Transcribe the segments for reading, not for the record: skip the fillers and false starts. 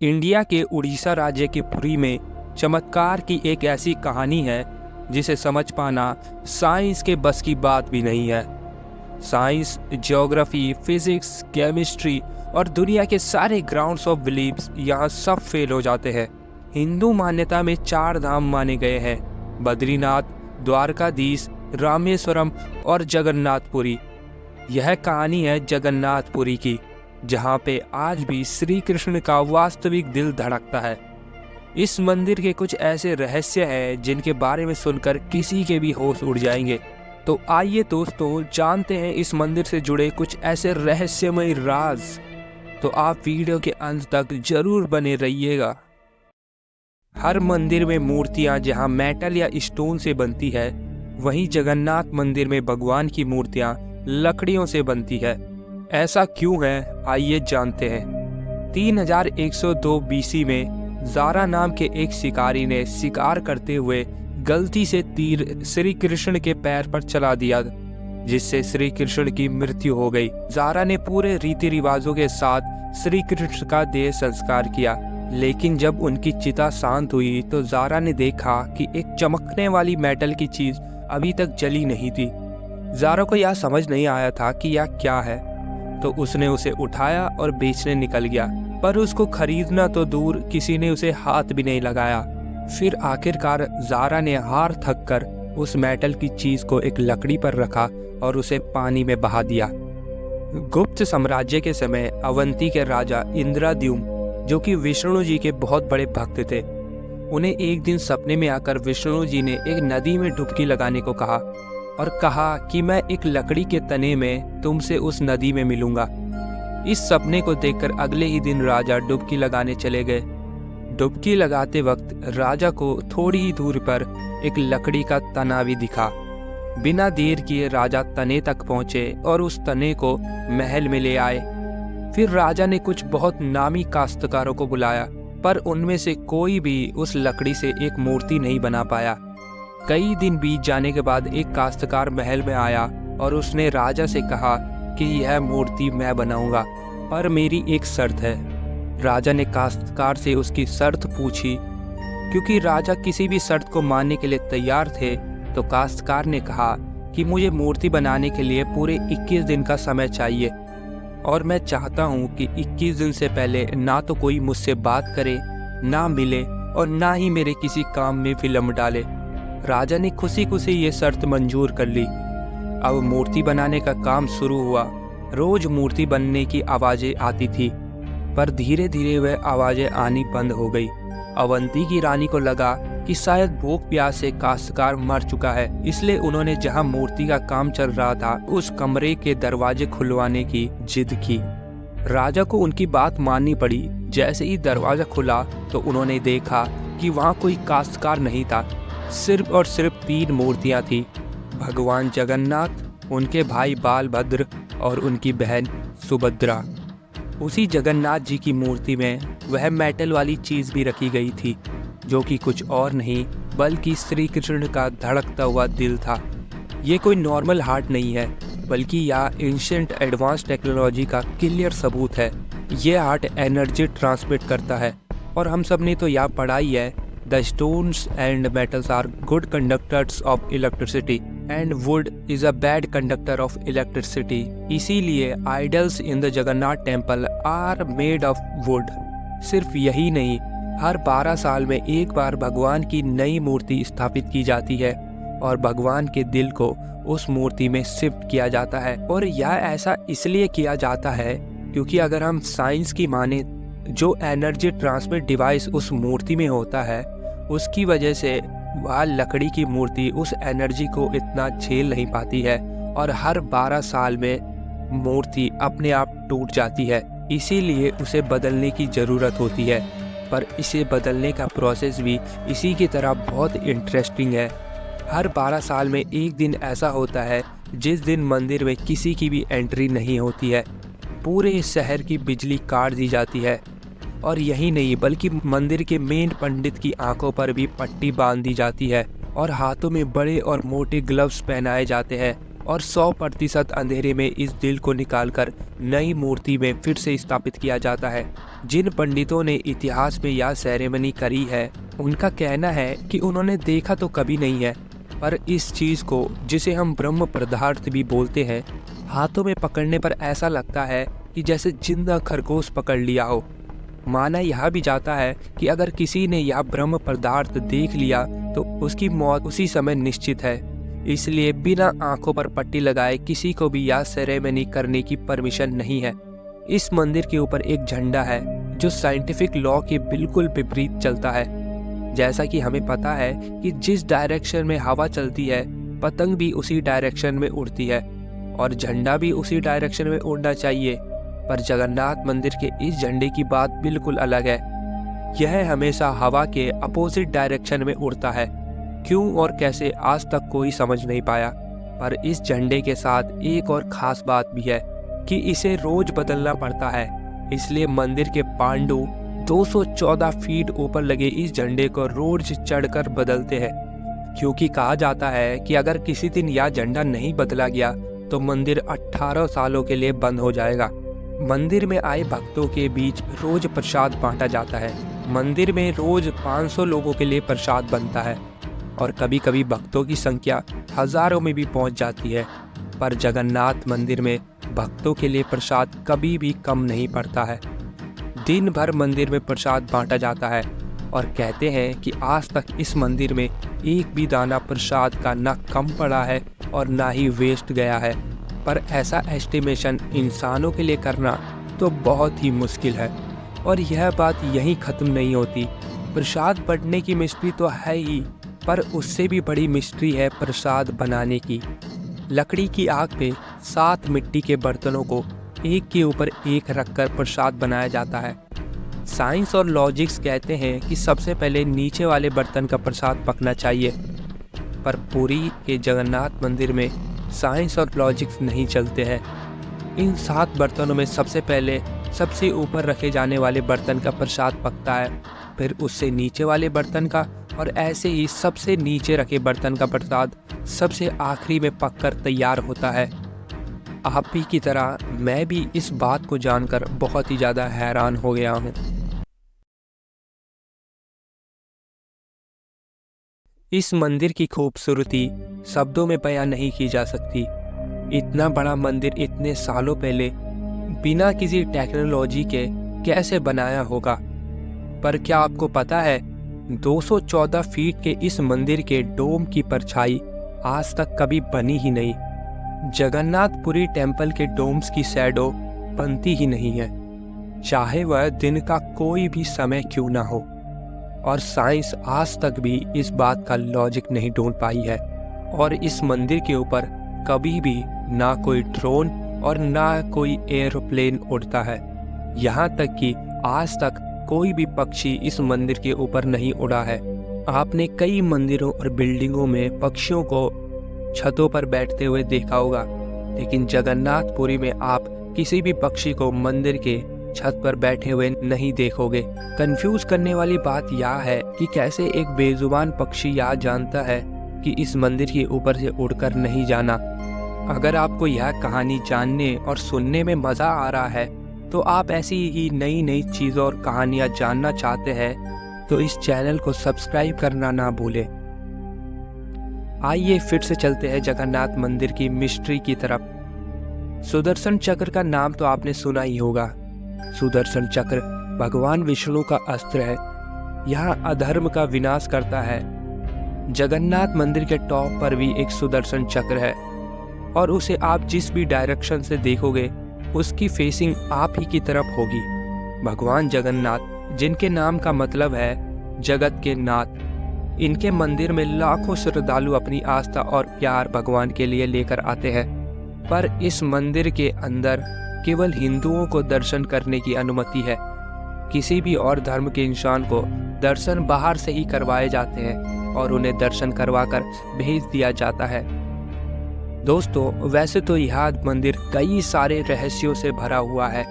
India के उड़ीसा राज्य के पुरी में चमत्कार की एक ऐसी कहानी है जिसे समझ पाना साइंस के बस की बात भी नहीं है। साइंस, ज्योग्राफी, फिजिक्स, केमिस्ट्री और दुनिया के सारे ग्राउंड्स ऑफ बिलीव्स यहाँ सब फेल हो जाते हैं। हिंदू मान्यता में 4 धाम माने गए हैं: बद्रीनाथ, द्वारकाधीश, रामेश्वरम और जगन्नाथपुरी। यह कहानी है जगन्नाथपुरी की, जहाँ पे आज भी श्री कृष्ण का वास्तविक दिल धड़कता है। इस मंदिर के कुछ ऐसे रहस्य हैं जिनके बारे में सुनकर किसी के भी होश उड़ जाएंगे। तो आइए दोस्तों, जानते हैं इस मंदिर से जुड़े कुछ ऐसे रहस्यमय राज। तो आप वीडियो के अंत तक जरूर बने रहिएगा। हर मंदिर में मूर्तियां जहां मेटल या स्टोन से बनती है, वहीं जगन्नाथ मंदिर में भगवान की मूर्तियां लकड़ियों से बनती है। ऐसा क्यों है, आइए जानते हैं। 3102 बीसी में ज़ारा नाम के एक शिकारी ने शिकार करते हुए गलती से तीर श्री कृष्ण के पैर पर चला दिया, जिससे श्री कृष्ण की मृत्यु हो गई। ज़ारा ने पूरे रीति रिवाजों के साथ श्री कृष्ण का देह संस्कार किया, लेकिन जब उनकी चिता शांत हुई तो ज़ारा ने देखा कि एक चमकने वाली मेटल की चीज अभी तक जली नहीं थी। ज़ारा को यह समझ नहीं आया था कि यह क्या है, तो उसने उसे उठाया और बेचने निकल गया, पर उसको खरीदना तो दूर, किसी ने उसे हाथ भी नहीं लगाया। फिर आखिरकार ज़ारा ने हार थक कर उस मेटल की चीज को एक लकड़ी पर रखा और उसे पानी में बहा दिया। गुप्त साम्राज्य के समय अवंती के राजा इंद्रद्युम्न, जो कि विष्णु जी के बहुत बड़े भक्त थे, उन्हें एक दिन सपने में आकर विष्णु जी ने एक नदी में डुबकी लगाने को कहा और कहा कि मैं एक लकड़ी के तने में तुमसे उस नदी में मिलूंगा। इस सपने को देखकर अगले ही दिन राजा डुबकी लगाने चले गए। डुबकी लगाते वक्त राजा को थोड़ी ही दूर पर एक लकड़ी का तना भी दिखा। बिना देर किए राजा तने तक पहुंचे और उस तने को महल में ले आए। फिर राजा ने कुछ बहुत नामी काश्तकारों को बुलाया, पर उनमें से कोई भी उस लकड़ी से एक मूर्ति नहीं बना पाया। कई दिन बीत जाने के बाद एक काश्तकार महल में आया और उसने राजा से कहा कि यह मूर्ति मैं बनाऊंगा, पर मेरी एक शर्त है। राजा ने काश्तकार से उसकी शर्त पूछी। क्योंकि राजा किसी भी शर्त को मानने के लिए तैयार थे, तो काश्तकार ने कहा कि मुझे मूर्ति बनाने के लिए पूरे 21 दिन का समय चाहिए, और मैं चाहता हूँ कि 21 दिन से पहले ना तो कोई मुझसे बात करे, ना मिले और ना ही मेरे किसी काम में विलम्ब डाले। राजा ने खुशी खुशी ये शर्त मंजूर कर ली। अब मूर्ति बनाने का काम शुरू हुआ। रोज मूर्ति बनने की आवाज़ें आती थी, पर धीरे धीरे वह आवाज़ें आनी बंद हो गई। अवंती की रानी को लगा कि शायद भूख प्यास से काश्तकार मर चुका है, इसलिए उन्होंने जहां मूर्ति का काम चल रहा था उस कमरे के दरवाजे खुलवाने की जिद की। राजा को उनकी बात माननी पड़ी। जैसे ही दरवाजा खुला तो उन्होंने देखा कि वहाँ कोई काश्तकार नहीं था, सिर्फ और सिर्फ 3 मूर्तियाँ थी: भगवान जगन्नाथ, उनके भाई बालभद्र और उनकी बहन सुभद्रा। उसी जगन्नाथ जी की मूर्ति में वह मेटल वाली चीज़ भी रखी गई थी, जो कि कुछ और नहीं बल्कि श्री कृष्ण का धड़कता हुआ दिल था। ये कोई नॉर्मल हार्ट नहीं है, बल्कि यह एंशिएंट एडवांस टेक्नोलॉजी का क्लियर सबूत है। ये हार्ट एनर्जी ट्रांसमिट करता है, और हम सब ने तो यह पढ़ा ही है, the stones and metals are good conductors of electricity and wood is a bad conductor of electricity. इसीलिए idols in the Jagannath temple are made of wood. सिर्फ यही नहीं, हर 12 साल में एक बार भगवान की नई मूर्ति स्थापित की जाती है और भगवान के दिल को उस मूर्ति में शिफ्ट किया जाता है। और यह ऐसा इसलिए किया जाता है क्योंकि अगर हम साइंस की माने, जो एनर्जी ट्रांसमिट डिवाइस उस मूर्ति में होता है, उसकी वजह से वह लकड़ी की मूर्ति उस एनर्जी को इतना झेल नहीं पाती है, और हर 12 साल में मूर्ति अपने आप टूट जाती है। इसीलिए उसे बदलने की ज़रूरत होती है। पर इसे बदलने का प्रोसेस भी इसी की तरह बहुत इंटरेस्टिंग है। हर 12 साल में एक दिन ऐसा होता है जिस दिन मंदिर में किसी की भी एंट्री नहीं होती है। पूरे शहर की बिजली काट दी जाती है, और यही नहीं बल्कि मंदिर के मेन पंडित की आंखों पर भी पट्टी बांध दी जाती है और हाथों में बड़े और मोटे ग्लव्स पहनाए जाते हैं, और 100% अंधेरे में इस दिल को निकालकर नई मूर्ति में फिर से स्थापित किया जाता है। जिन पंडितों ने इतिहास में यह सेरेमनी करी है, उनका कहना है कि उन्होंने देखा तो कभी नहीं है, पर इस चीज़ को, जिसे हम ब्रह्म पदार्थ भी बोलते हैं, हाथों में पकड़ने पर ऐसा लगता है कि जैसे जिंदा खरगोश पकड़ लिया हो। माना यह भी जाता है कि अगर किसी ने यह ब्रह्म पदार्थ देख लिया तो उसकी मौत उसी समय निश्चित है। इसलिए बिना आंखों पर पट्टी लगाए किसी को भी यह सेरेमनी करने की परमिशन नहीं है। इस मंदिर के ऊपर एक झंडा है जो साइंटिफिक लॉ के बिल्कुल विपरीत चलता है। जैसा कि हमें पता है कि जिस डायरेक्शन में हवा चलती है, पतंग भी उसी डायरेक्शन में उड़ती है और झंडा भी उसी डायरेक्शन में उड़ना चाहिए। पर जगन्नाथ मंदिर के इस झंडे की बात बिल्कुल अलग है। यह हमेशा हवा के अपोजिट डायरेक्शन में उड़ता है। क्यों और कैसे आज तक कोई समझ नहीं पाया। पर इस झंडे के साथ एक और खास बात भी है कि इसे रोज बदलना पड़ता है। इसलिए मंदिर के पांडु 214 फीट ऊपर लगे इस झंडे को रोज चढ़कर बदलते हैं, क्योंकि कहा जाता है कि अगर किसी दिन यह झंडा नहीं बदला गया तो मंदिर 18 सालों के लिए बंद हो जाएगा। मंदिर में आए भक्तों के बीच रोज प्रसाद बांटा जाता है। मंदिर में रोज 500 लोगों के लिए प्रसाद बनता है और कभी कभी भक्तों की संख्या हजारों में भी पहुंच जाती है। पर जगन्नाथ मंदिर में भक्तों के लिए प्रसाद कभी भी कम नहीं पड़ता है। दिन भर मंदिर में प्रसाद बांटा जाता है और कहते हैं कि आज तक इस मंदिर में एक भी दाना प्रसाद का ना कम पड़ा है और ना ही वेस्ट गया है। पर ऐसा एस्टिमेशन इंसानों के लिए करना तो बहुत ही मुश्किल है। और यह बात यहीं ख़त्म नहीं होती। प्रसाद बढ़ने की मिस्ट्री तो है ही, पर उससे भी बड़ी मिस्ट्री है प्रसाद बनाने की। लकड़ी की आग पे 7 मिट्टी के बर्तनों को एक के ऊपर एक रखकर प्रसाद बनाया जाता है। साइंस और लॉजिक्स कहते हैं कि सबसे पहले नीचे वाले बर्तन का प्रसाद पकना चाहिए, पर पुरी के जगन्नाथ मंदिर में साइंस और लॉजिक्स नहीं चलते हैं। इन 7 बर्तनों में सबसे पहले सबसे ऊपर रखे जाने वाले बर्तन का प्रसाद पकता है, फिर उससे नीचे वाले बर्तन का, और ऐसे ही सबसे नीचे रखे बर्तन का प्रसाद सबसे आखिरी में पककर तैयार होता है। आप ही की तरह मैं भी इस बात को जानकर बहुत ही ज़्यादा हैरान हो गया हूँ। इस मंदिर की खूबसूरती शब्दों में बयां नहीं की जा सकती। इतना बड़ा मंदिर इतने सालों पहले बिना किसी टेक्नोलॉजी के कैसे बनाया होगा। पर क्या आपको पता है 214 फीट के इस मंदिर के डोम की परछाई आज तक कभी बनी ही नहीं। जगन्नाथपुरी टेम्पल के डोम्स की शैडो बनती ही नहीं है, चाहे वह दिन का कोई भी समय क्यों ना हो। और साइंस आज तक भी इस बात का लॉजिक नहीं ढूंढ पाई है। और इस मंदिर के ऊपर कभी भी ना कोई ड्रोन और ना कोई एरोप्लेन उड़ता है। यहाँ तक कि आज तक कोई भी पक्षी इस मंदिर के ऊपर नहीं उड़ा है। आपने कई मंदिरों और बिल्डिंगों में पक्षियों को छतों पर बैठते हुए देखा होगा, लेकिन जगन्नाथपुरी में आप किसी भी पक्षी को मंदिर के छत पर बैठे हुए नहीं देखोगे। कंफ्यूज करने वाली बात यह है कि कैसे एक बेजुबान पक्षी यह जानता है कि इस मंदिर के ऊपर से उड़कर नहीं जाना। अगर आपको यह कहानी जानने और सुनने में मज़ा आ रहा है, तो आप ऐसी ही नई नई चीज़ों और कहानियाँ जानना चाहते हैं, तो इस चैनल को सब्सक्राइब करना ना भूलें। आइए फिर से चलते हैं जगन्नाथ मंदिर की मिस्ट्री की तरफ। सुदर्शन चक्र का नाम तो आपने सुना ही होगा। सुदर्शन चक्र भगवान विष्णु का अस्त्र है। यह अधर्म का विनाश करता है। जगन्नाथ मंदिर के टॉप पर भी एक सुदर्शन चक्र है और उसे आप जिस भी डायरेक्शन से देखोगे उसकी फेसिंग आप ही की तरफ होगी। भगवान जगन्नाथ, जिनके नाम का मतलब है जगत के नाथ, इनके मंदिर में लाखों श्रद्धालु अपनी आस्था और प्यार भगवान के लिए लेकर आते हैं। पर इस मंदिर के अंदर केवल हिंदुओं को दर्शन करने की अनुमति है। किसी भी और धर्म के इंसान को दर्शन बाहर से ही करवाए जाते हैं और उन्हें दर्शन करवाकर भेज दिया जाता है। दोस्तों, वैसे तो यह मंदिर कई सारे रहस्यों से भरा हुआ है,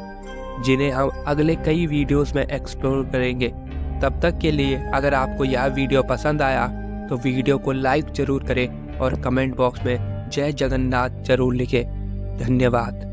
जिन्हें हम अगले कई वीडियोस में एक्सप्लोर करेंगे। तब तक के लिए अगर आपको यह वीडियो पसंद आया तो वीडियो को लाइक जरूर करें और कमेंट बॉक्स में जय जगन्नाथ जरूर लिखें। धन्यवाद।